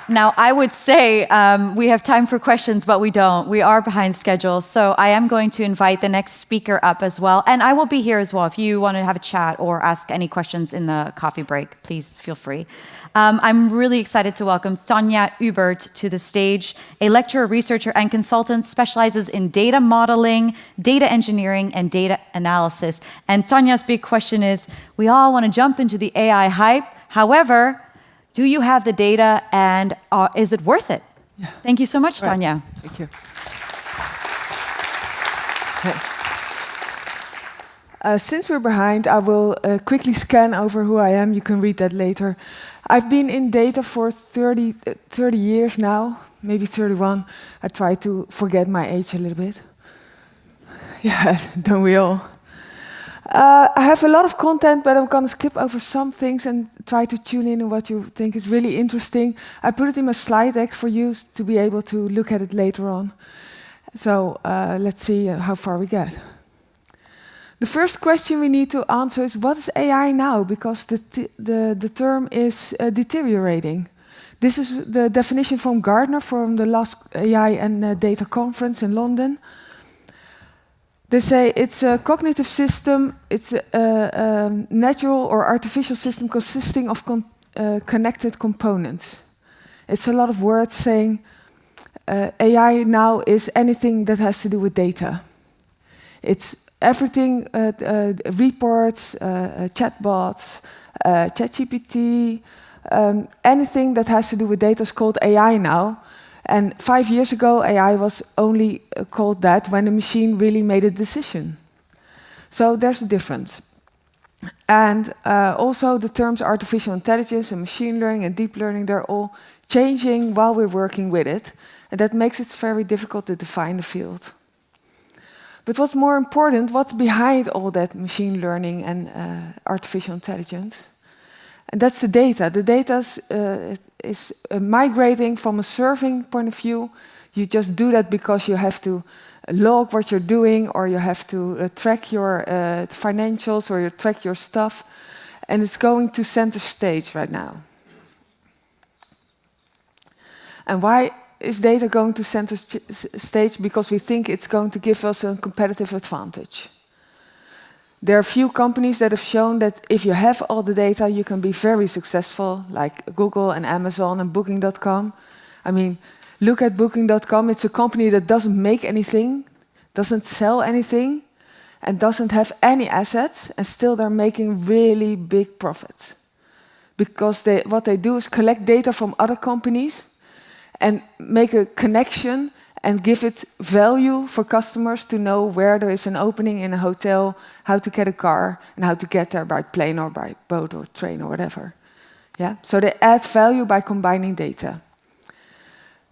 Now, I would say we have time for questions, but we don't. We are behind schedule. So I am going to invite the next speaker up as well. And I will be here as well. If you want to have a chat or ask any questions in the coffee break, please feel free. I'm really excited to welcome Tanja Ubert to the stage. A lecturer, researcher, and consultant, specializes in data modeling, data engineering, and data analysis. And Tanja's big question is, we all want to jump into the AI hype. However, do you have the data, and is it worth it? Yeah. Thank you so much, Tanja. Thank you. Since we're behind, I will quickly scan over who I am. You can read that later. I've been in data for 30 years now, maybe 31. I try to forget my age a little bit. Yeah, don't we all? I have a lot of content, but I'm going to skip over some things and try to tune in on what you think is really interesting. I put it in my slide deck for you to be able to look at it later on. So let's see how far we get. The first question we need to answer is, what is AI now? Because the term is deteriorating. This is the definition from Gartner from the last AI and data conference in London. They say it's a cognitive system, it's a natural or artificial system consisting of connected components. It's a lot of words saying AI now is anything that has to do with data. It's everything, reports, chatbots, ChatGPT, anything that has to do with data is called AI now. And 5 years ago, AI was only called that when the machine really made a decision. So there's a difference. And also the terms artificial intelligence and machine learning and deep learning, they're all changing while we're working with it. And that makes it very difficult to define the field. But what's more important, what's behind all that machine learning and artificial intelligence? And that's the data. The data is migrating from a serving point of view. You just do that because you have to log what you're doing, or you have to track your financials, or you track your stuff. And it's going to center stage right now. And why is data going to center stage? Because we think it's going to give us a competitive advantage. There are few companies that have shown that if you have all the data, you can be very successful, like Google and Amazon and Booking.com. I mean, look at Booking.com. It's a company that doesn't make anything, doesn't sell anything, and doesn't have any assets, and still they're making really big profits. Because what they do is collect data from other companies and make a connection and give it value for customers to know where there is an opening in a hotel, how to get a car, and how to get there by plane or by boat or train or whatever. Yeah? So they add value by combining data.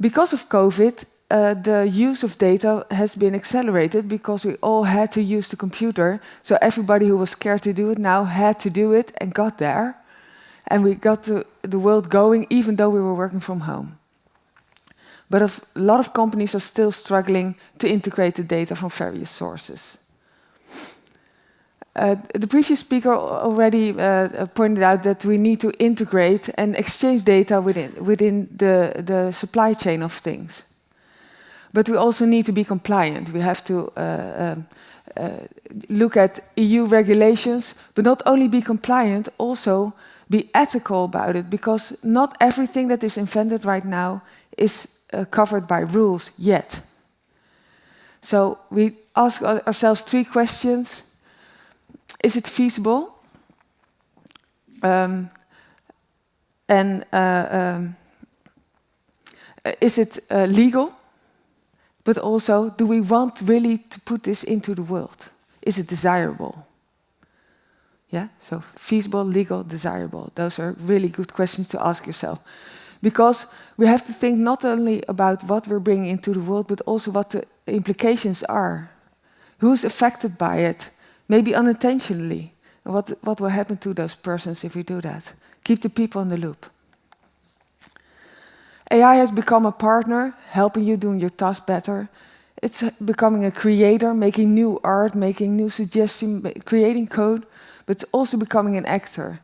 Because of COVID, the use of data has been accelerated because we all had to use the computer. So everybody who was scared to do it now had to do it and got there. And we got the world going even though we were working from home. But a lot of companies are still struggling to integrate the data from various sources. The previous speaker already pointed out that we need to integrate and exchange data within the supply chain of things. But we also need to be compliant. We have to look at EU regulations, but not only be compliant, also be ethical about it, because not everything that is invented right now is covered by rules yet. So we ask ourselves 3 questions. Is it feasible? Is it legal? But also, do we want really to put this into the world? Is it desirable? Yeah, so feasible, legal, desirable. Those are really good questions to ask yourself. Because we have to think not only about what we're bringing into the world, but also what the implications are. Who's affected by it? Maybe unintentionally. And what will happen to those persons if we do that? Keep the people in the loop. AI has become a partner, helping you doing your task better. It's becoming a creator, making new art, making new suggestions, creating code, but it's also becoming an actor.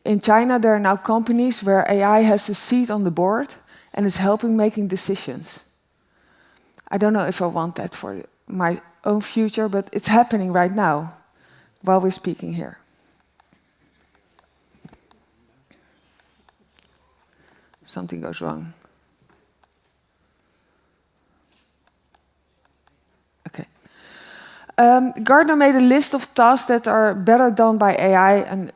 In China, there are now companies where AI has a seat on the board and is helping making decisions. I don't know if I want that for my own future, but it's happening right now while we're speaking here. Something goes wrong. Okay. Gartner made a list of tasks that are better done by AI and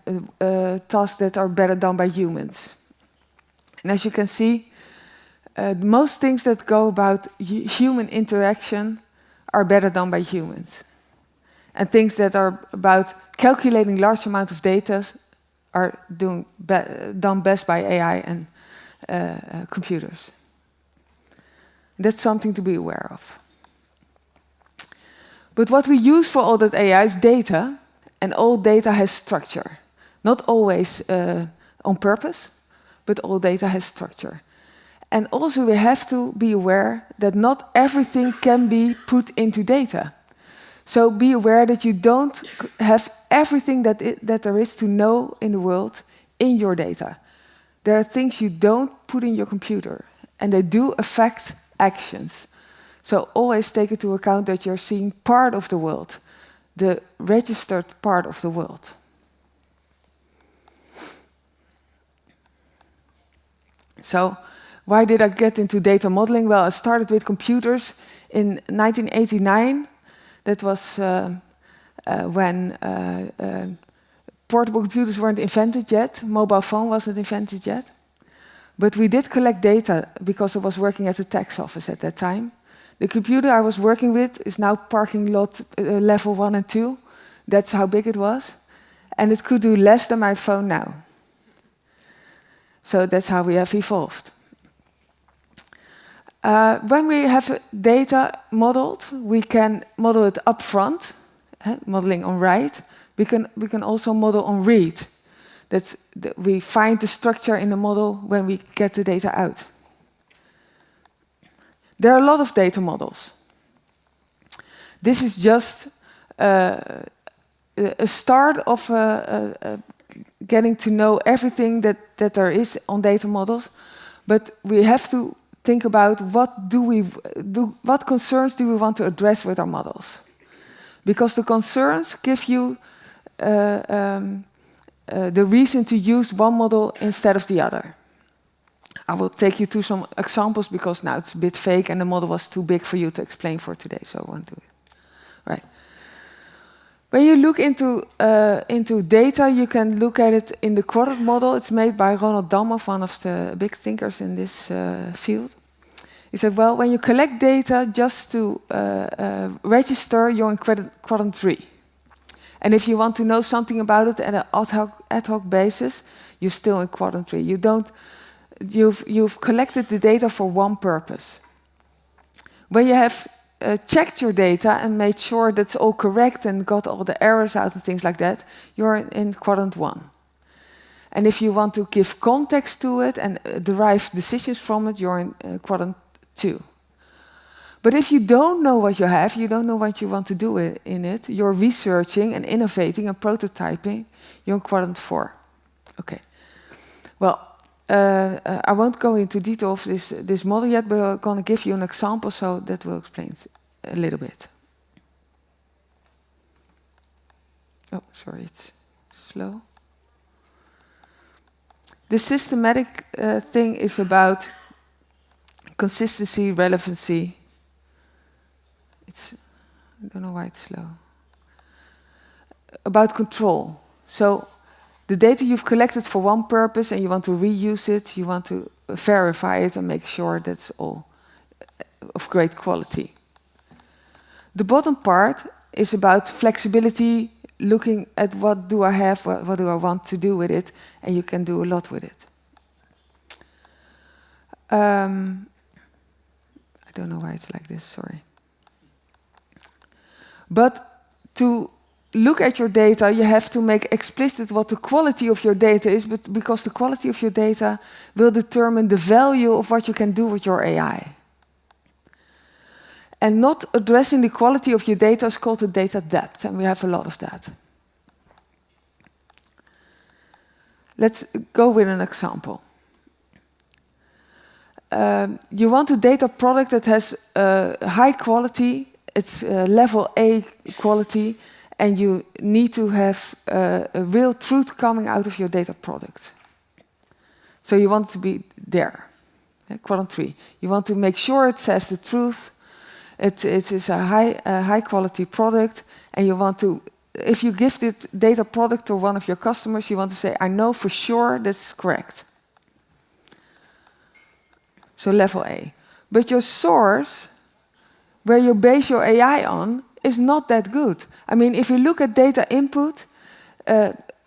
tasks that are better done by humans. And as you can see, most things that go about human interaction are better done by humans. And things that are about calculating large amounts of data are done best by AI and computers. That's something to be aware of. But what we use for all that AI is data, and all data has structure. Not always on purpose, but all data has structure. And also we have to be aware that not everything can be put into data. So be aware that you don't have everything that there is to know in the world in your data. There are things you don't put in your computer, and they do affect actions. So always take into account that you're seeing part of the world, the registered part of the world. So why did I get into data modeling? Well, I started with computers in 1989. That was when portable computers weren't invented yet. Mobile phone wasn't invented yet. But we did collect data because I was working at the tax office at that time. The computer I was working with is now parking lot level 1 and 2. That's how big it was. And it could do less than my phone now. So that's how we have evolved. When we have data modeled, we can model it up front, modeling on write. We can also model on read. We find the structure in the model when we get the data out. There are a lot of data models. This is just a start of getting to know everything that there is on data models, but we have to think about what concerns do we want to address with our models. Because the concerns give you the reason to use one model instead of the other. I will take you to some examples because now it's a bit fake and the model was too big for you to explain for today, so I won't do it. Right. When you look into data, you can look at it in the quadrant model. It's made by Rotterdam, one of the big thinkers in this field. He said, well, when you collect data just to register, you're in quadrant 3. And if you want to know something about it at an ad hoc basis, you're still in quadrant 3. You've collected the data for one purpose. When you have checked your data and made sure that's all correct and got all the errors out and things like that, you're in quadrant 1. And if you want to give context to it and derive decisions from it, you're in quadrant 2. But if you don't know what you have, you don't know what you want to do in it, you're researching and innovating and prototyping, you're in quadrant 4. Okay. Well, I won't go into detail of this model yet, but I'm going to give you an example so that will explain a little bit. Oh, sorry, it's slow. The systematic thing is about consistency, relevancy. I don't know why it's slow. About control. So the data you've collected for one purpose and you want to reuse it, you want to verify it and make sure that's all of great quality. The bottom part is about flexibility, looking at what do I have, what do I want to do with it, and you can do a lot with it. I don't know why it's like this, sorry. But to look at your data, you have to make explicit what the quality of your data is, but because the quality of your data will determine the value of what you can do with your AI. And not addressing the quality of your data is called the data depth, and we have a lot of that. Let's go with an example. you want a data product that has high quality, it's level A quality, and you need to have a real truth coming out of your data product. So you want to be there. Quadrant 3. You want to make sure it says the truth. It is a high quality product, and you want to, if you give the data product to one of your customers, you want to say, I know for sure that's correct. So level A. But your source, where you base your AI on, is not that good. I mean, if you look at data input,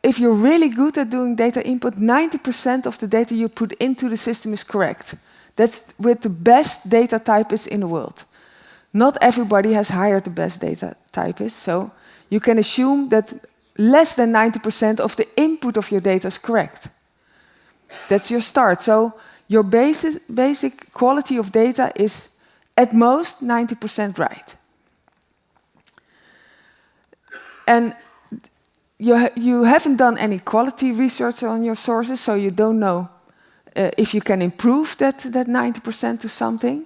if you're really good at doing data input, 90% of the data you put into the system is correct. That's with the best data typists in the world. Not everybody has hired the best data typist, so you can assume that less than 90% of the input of your data is correct. That's your start. So your basic quality of data is at most 90% right. And you haven't done any quality research on your sources, so you don't know if you can improve that 90% to something.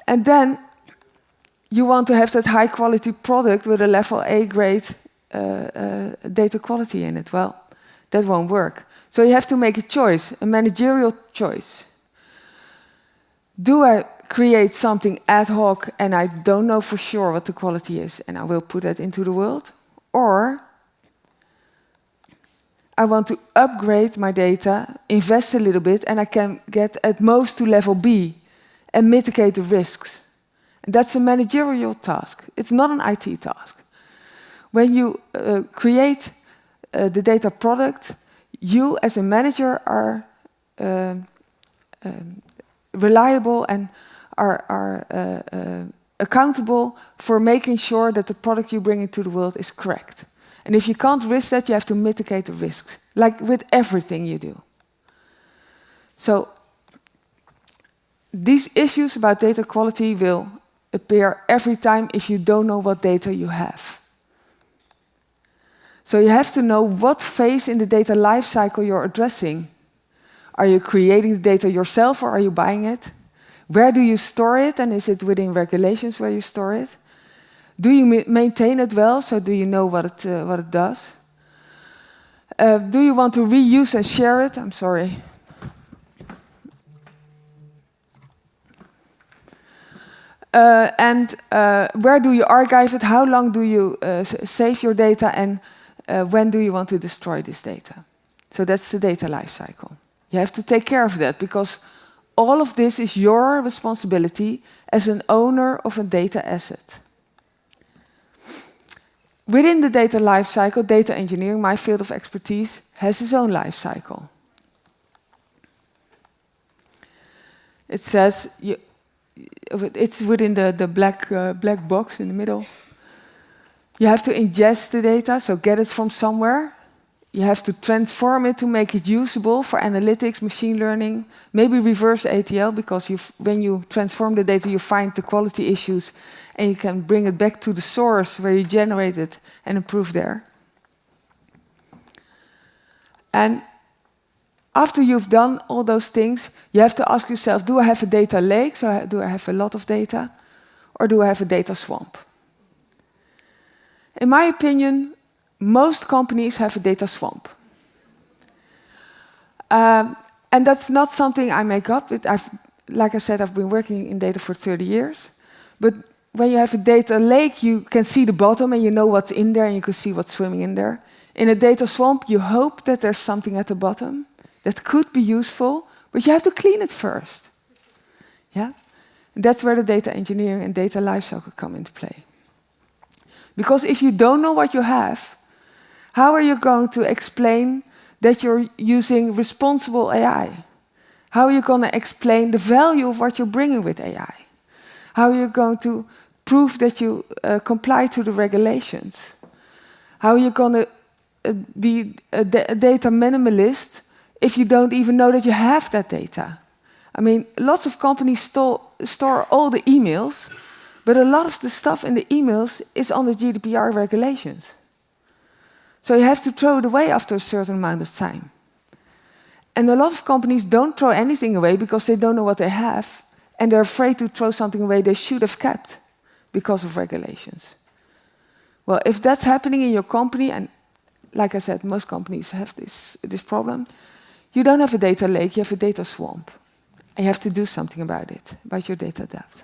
And then you want to have that high quality product with a level A grade data quality in it. Well, that won't work. So you have to make a choice, a managerial choice. Do I create something ad hoc and I don't know for sure what the quality is and I will put that into the world? Or I want to upgrade my data, invest a little bit, and I can get at most to level B and mitigate the risks. And that's a managerial task. It's not an IT task. When you create the data product, you as a manager are reliable and are accountable for making sure that the product you bring into the world is correct. And if you can't risk that, you have to mitigate the risks, like with everything you do. So these issues about data quality will appear every time if you don't know what data you have. So you have to know what phase in the data lifecycle you're addressing. Are you creating the data yourself or are you buying it? Where do you store it, and is it within regulations where you store it? Do you maintain it well, so do you know what it does? Do you want to reuse and share it? I'm sorry. And where do you archive it? How long do you save your data, and when do you want to destroy this data? So that's the data lifecycle. You have to take care of that, because all of this is your responsibility as an owner of a data asset. Within the data lifecycle, data engineering, my field of expertise, has its own lifecycle. It says, it's within the black box in the middle. You have to ingest the data, so get it from somewhere. You have to transform it to make it usable for analytics, machine learning, maybe reverse ATL, because when you transform the data, you find the quality issues, and you can bring it back to the source where you generate it and improve there. And after you've done all those things, you have to ask yourself, do I have a data lake, so do I have a lot of data, or do I have a data swamp? In my opinion, most companies have a data swamp. And that's not something I make up. Like I said, I've been working in data for 30 years. But when you have a data lake, you can see the bottom and you know what's in there and you can see what's swimming in there. In a data swamp, you hope that there's something at the bottom that could be useful, but you have to clean it first. Yeah? And that's where the data engineering and data lifecycle come into play. Because if you don't know what you have, how are you going to explain that you're using responsible AI? How are you going to explain the value of what you're bringing with AI? How are you going to prove that you comply to the regulations? How are you going to be a data minimalist if you don't even know that you have that data? I mean, lots of companies store all the emails, but a lot of the stuff in the emails is on the GDPR regulations. So you have to throw it away after a certain amount of time. And a lot of companies don't throw anything away because they don't know what they have, and they're afraid to throw something away they should have kept because of regulations. Well, if that's happening in your company, and like I said, most companies have this problem, you don't have a data lake, you have a data swamp. And you have to do something about it, about your data debt.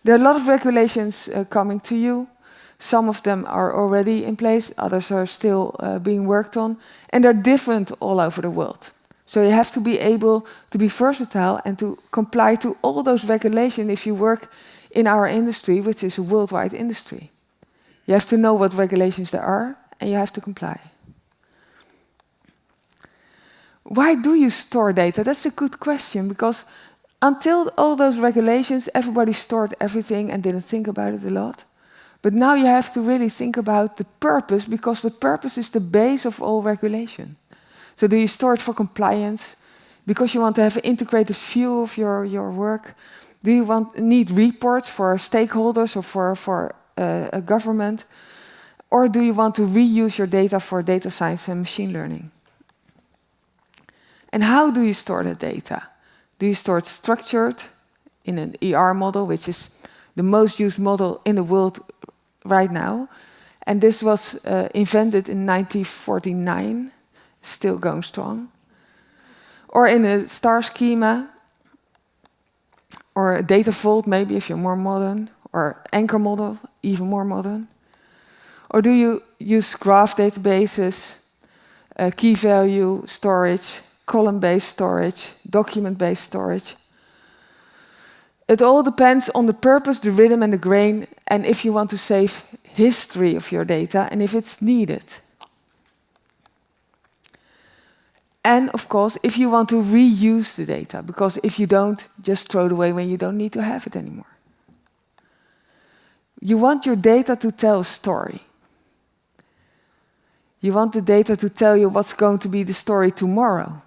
There are a lot of regulations coming to you. Some of them are already in place, others are still being worked on, and they're different all over the world. So you have to be able to be versatile and to comply to all those regulations if you work in our industry, which is a worldwide industry. You have to know what regulations there are, and you have to comply. Why do you store data? That's a good question, because until all those regulations, everybody stored everything and didn't think about it a lot. But now you have to really think about the purpose, because the purpose is the base of all regulation. So do you store it for compliance? Because you want to have an integrated view of your work? Do you need reports for stakeholders or for a government? Or do you want to reuse your data for data science and machine learning? And how do you store the data? Do you store it structured in an ER model, which is the most used model in the world right now? And this was invented in 1949, still going strong. Or in a star schema, or a data vault, maybe if you're more modern, or anchor model, even more modern. Or do you use graph databases, key value storage, column-based storage, document-based storage? It all depends on the purpose, the rhythm, and the grain, and if you want to save history of your data, and if it's needed. And of course, if you want to reuse the data, because if you don't, just throw it away when you don't need to have it anymore. You want your data to tell a story. You want the data to tell you what's going to be the story tomorrow,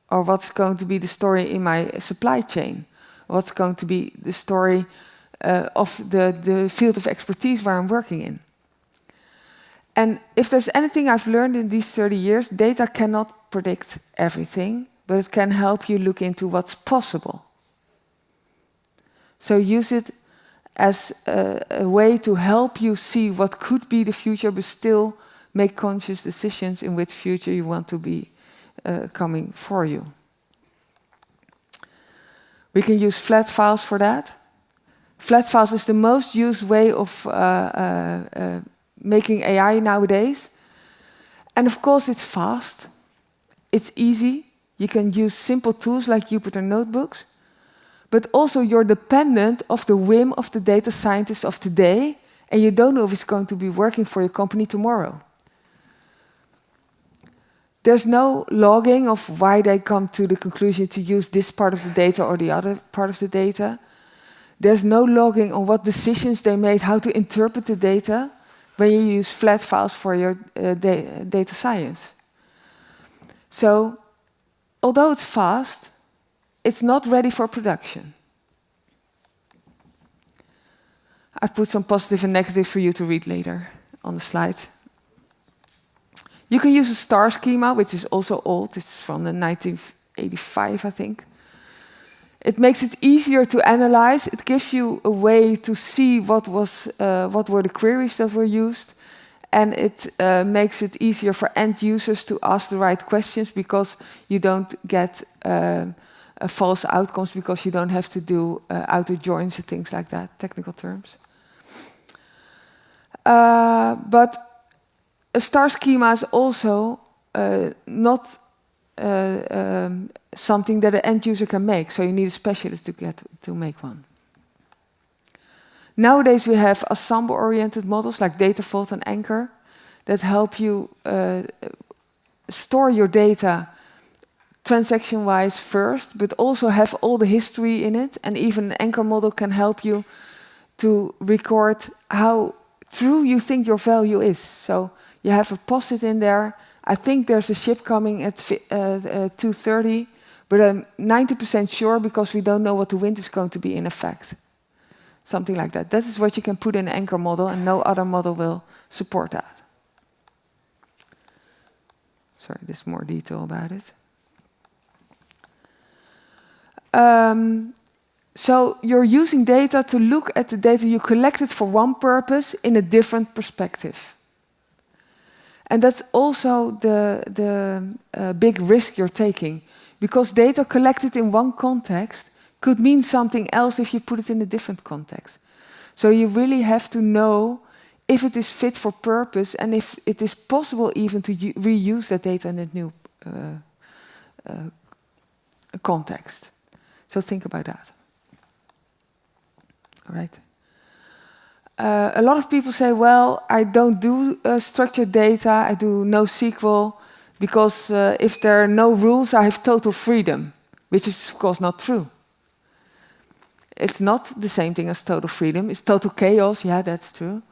or what's going to be the story in my supply chain, what's going to be the story of the field of expertise where I'm working in. And if there's anything I've learned in these 30 years, data cannot predict everything, but it can help you look into what's possible. So use it as a way to help you see what could be the future, but still make conscious decisions in which future you want to be coming for you. We can use flat files for that. Flat files is the most used way of making AI nowadays. And of course it's fast, it's easy. You can use simple tools like Ubert notebooks, but also you're dependent of the whim of the data scientists of today, and you don't know if it's going to be working for your company tomorrow. There's no logging of why they come to the conclusion to use this part of the data or the other part of the data. There's no logging on what decisions they made, how to interpret the data when you use flat files for your data science. So, although it's fast, it's not ready for production. I've put some positive and negative for you to read later on the slides. You can use a star schema, which is also old. It's from the 1985, I think. It makes it easier to analyze. It gives you a way to see what were the queries that were used. And it makes it easier for end users to ask the right questions, because you don't get false outcomes, because you don't have to do outer joins and things like that, technical terms. But a star schema is also not something that an end user can make, so you need a specialist to make one. Nowadays we have ensemble-oriented models like Data Vault and Anchor that help you store your data transaction-wise first, but also have all the history in it, and even an Anchor model can help you to record how true you think your value is. So you have a POSIT in there. I think there's a ship coming at 2:30, but I'm 90% sure, because we don't know what the wind is going to be in effect. Something like that. That is what you can put in an Anchor model, and no other model will support that. Sorry, there's more detail about it. So you're using data to look at the data you collected for one purpose in a different perspective. And that's also the big risk you're taking, because data collected in one context could mean something else if you put it in a different context. So you really have to know if it is fit for purpose and if it is possible even to reuse that data in a new context. So think about that. All right. A lot of people say, well, I don't do structured data, I do NoSQL, because if there are no rules, I have total freedom, which is of course not true. It's not the same thing as total freedom. It's total chaos, yeah, that's true.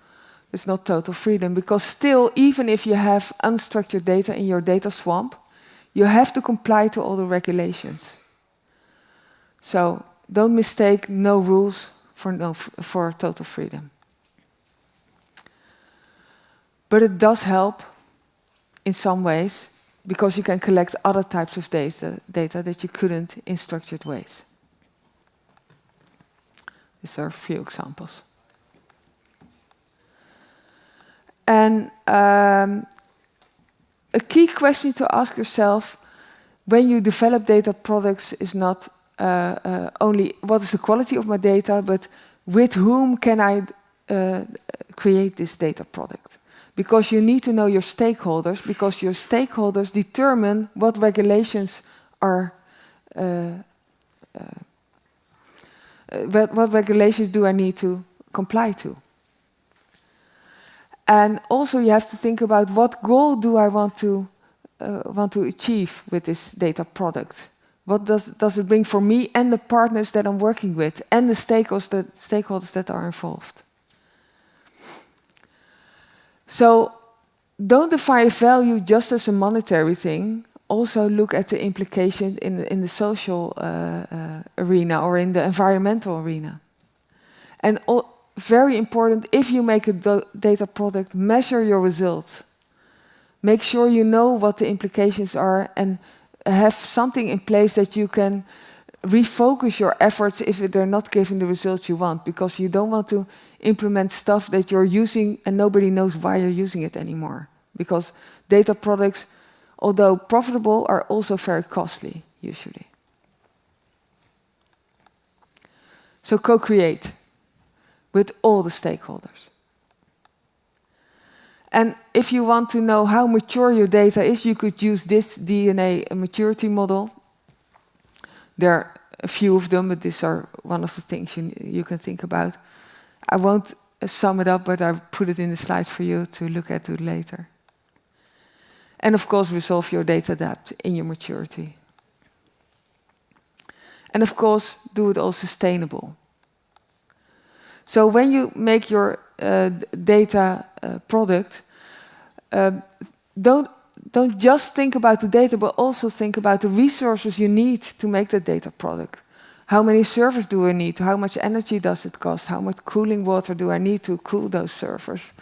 It's not total freedom, because still, even if you have unstructured data in your data swamp, you have to comply to all the regulations. So don't mistake no rules for total freedom. But it does help in some ways, because you can collect other types of data that you couldn't in structured ways. These are a few examples. And a key question to ask yourself when you develop data products is not only what is the quality of my data, but with whom can I create this data product? Because you need to know your stakeholders, because your stakeholders determine what regulations are, what regulations do I need to comply to. And also you have to think about what goal do I want to achieve with this data product. What does it bring for me and the partners that I'm working with and the stakeholders that are involved. So don't define value just as a monetary thing. Also look at the implications in the social arena or in the environmental arena. And very important, if you make a data product, measure your results. Make sure you know what the implications are and have something in place that you can refocus your efforts if they're not giving the results you want, because you don't want to implement stuff that you're using and nobody knows why you're using it anymore. Because data products, although profitable, are also very costly, usually. So co-create with all the stakeholders. And if you want to know how mature your data is, you could use this DNA maturity model. There are a few of them, but these are one of the things you can think about. I won't sum it up, but I put it in the slides for you to look at it later. And of course, resolve your data debt in your maturity. And of course, do it all sustainable. So when you make your data product, don't just think about the data, but also think about the resources you need to make the data product. How many servers do I need? How much energy does it cost? How much cooling water do I need to cool those servers?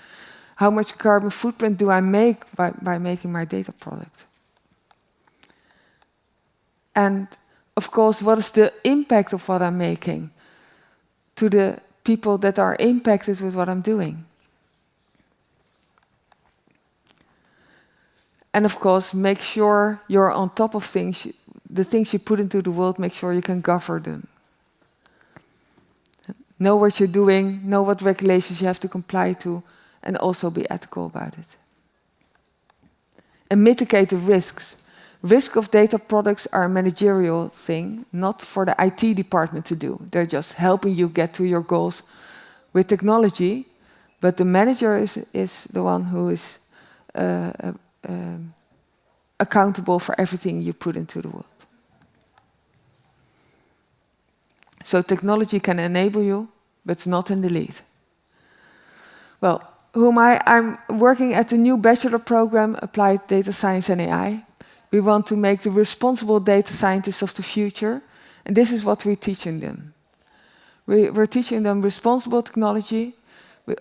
How much carbon footprint do I make by making my data product? And of course, what is the impact of what I'm making to the people that are impacted with what I'm doing? And of course, make sure you're on top of things, the things you put into the world, make sure you can govern them. Know what you're doing, know what regulations you have to comply to, and also be ethical about it. And mitigate the risks. Risk of data products are a managerial thing, not for the IT department to do. They're just helping you get to your goals with technology, but the manager is the one who is accountable for everything you put into the world. So technology can enable you, but it's not in the lead. Well, who am I? I'm working at the new bachelor program, Applied Data Science and AI. We want to make the responsible data scientists of the future, and this is what we're teaching them. We're teaching them responsible technology.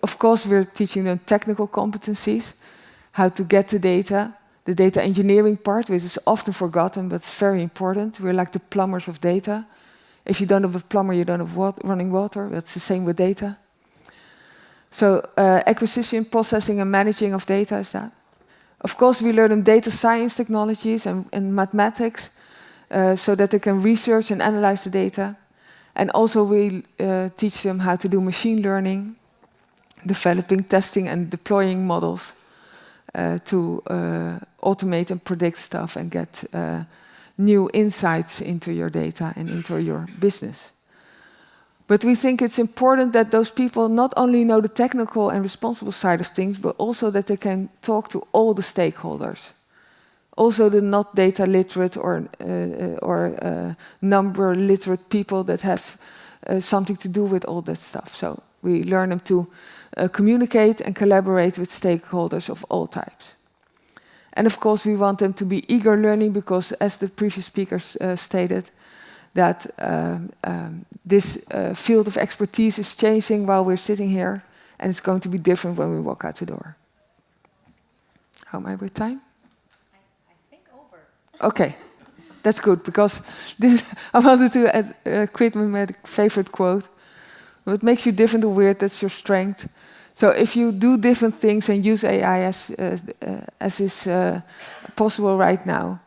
Of course, we're teaching them technical competencies, how to get the data, the data engineering part, which is often forgotten, but it's very important. We're like the plumbers of data. If you don't have a plumber, you don't have running water. That's the same with data. So acquisition, processing, and managing of data is that. Of course, we learn them data science technologies and mathematics, so that they can research and analyze the data. And also we teach them how to do machine learning, developing, testing, and deploying models to automate and predict stuff and get new insights into your data and into your business. But we think it's important that those people not only know the technical and responsible side of things, but also that they can talk to all the stakeholders. Also the not data literate or number literate people that have something to do with all that stuff. So we learn them to communicate and collaborate with stakeholders of all types. And of course we want them to be eager learning because, as the previous speakers stated, that this field of expertise is changing while we're sitting here, and it's going to be different when we walk out the door. How am I with time? I think over. Okay, that's good, because I wanted to quit with my favorite quote. What makes you different or weird, that's your strength. So if you do different things and use AI as is possible right now,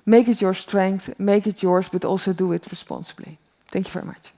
make it your strength, make it yours, but also do it responsibly. Thank you very much.